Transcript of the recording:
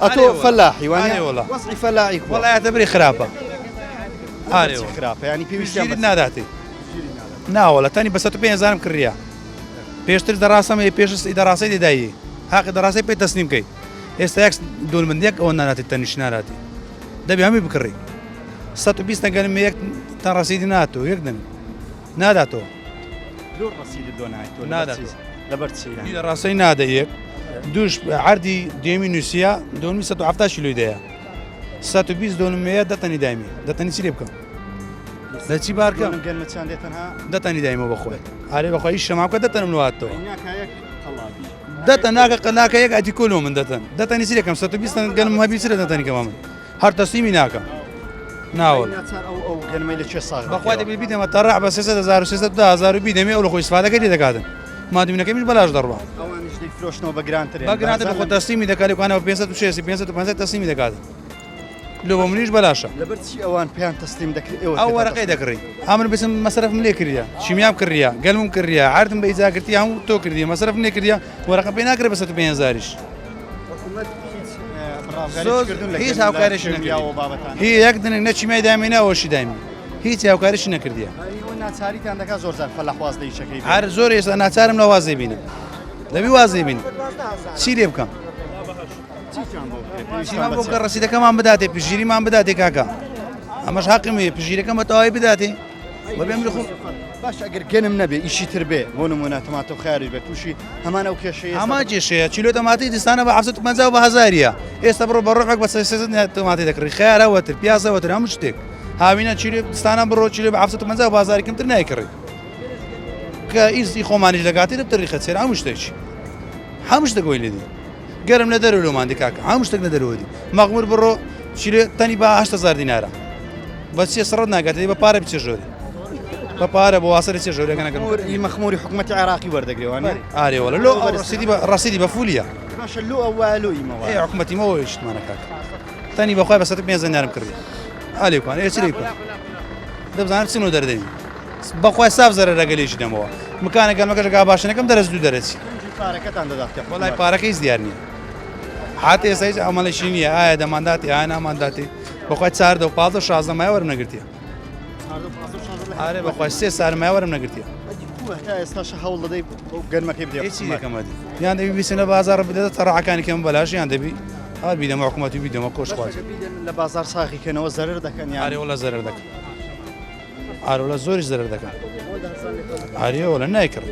أتو فلاحي وأنا والله وصفي فلاحي والله يعتبري خرافة خرافة يعني بيوشتي ناداتي نا والله تاني بس تبين زارم كريا بيشتري دراسة ما بيش دراسة دي داي حق دراسة بي تسليم كي استياكس دول من ديك أو ناراتي تنشناراتي ده بيهمي بكري 120 نقل ميك تراسيدي ناتو يقدن ناداتو دور رصيد الدونايتو ناداتو لبرتسي يعني إذا راسي نادا يك دوش عردي ديمي نوسيا دون 117 كيلو دايا 120 دون 100 دتني دايمي دتني سيريبكم ده تشي باركم نقل متشان ديتنها دتني دايما بخوي علي بخوي ايش معك دتن من واتو هناك هيك دتن ناقه يك ادي كلهم من دتني سيريكم 120 قال ما بيصير دتني كمان هر تسليمي ناقه ناول او قال ما لك صاغ بخوي ده بيدي ما ترع بس 6000 6000 بيدي مي اول خو استفاده كدي دكادن ما دي منك مش بلاش ضربه او نجدي فلوس نو بجرانتر بجرانتر بخو تسليمي دكالي وانا 550 تسليمي دكادن لو بمنيش بلاشا لبرتشي اوان بيان تسليم دكري او ورقه دكري امر باسم مصرف مليكريا شميام كريا قلم كريا عارف بيزا كرتي هم تو كريا مصرف مليكريا ورقه بينا كري بس تبين زارش هي ساو كارش هي يقدن نتشي ما دامينا او شي دامي هي ساو كارش نكرديا ايوه ناتاري عندك زور زار فلاح وازدي شكل عار زور يس انا تارم لو وازي بينا دبي وازي بينا سيري بكم ما بقدر رصيدة كمان بداتي بجيري ما بداتي كاكا أماش حقيمي بجيري كمان تواي بداتي وبيعملوا خو باش أجر جنم نبي إشي تربية ونمونا تماتو خارج بتوشي همان وكشيء هما جيشيا تشيلو تماتي دستانا بعفسة منزاو بهزاريا استبرو بروحك بس سيزن تماتي ذكر خيارة وتر بياسة وتر هم مشتك هاوينا تشيلو دستانا برو تشيلو بعفسة منزاو بهزاري كم ترناي كري كإيز يخوماني لقاتي بطريقة سير هم مشتكش هم مشتك ويلدي قرم ندرو لو ما عندك هاك هم مشتك ندرو دي مغمور برو تشيلو تاني با 8000 دينار بس يسردنا قاتي ببارة بتشجوري ببارة بواصل تشجوري كنا كنا مخموري حكومة عراقي ورد قريواني آري ولا لو رصيدي بفوليا باش اللو أولو يما إيه حكومتي ما هو إيش ما نكاك ثاني بخوي بس تبي زنيار مكري عليكم إيه سريكم ده بزاف سنو دردني بخوي صاف زر رجليش دموا مكانه قال ما كش قاباشنا كم درس دو درس باركت عند ذاك والله باركيز ديارني حتى سايز عمل شيني ده مانداتي أنا مانداتي بخوي صار ده بعض شازم ما يورم نقرتيه آره بخوي صار ما يورم نقرتيه تا استاش حول ضيب قرمك يبدي ايش هي كم هذه يعني بي سنه بازار بده ترى كان كم بلاش يعني بي هذا بيد مع حكومتي بيد ما كوش خالص لا بازار ساخي كان وزرر ده كان يعني اري ولا زرر ده اري ولا زوري زرر ده كان اري ولا نايكر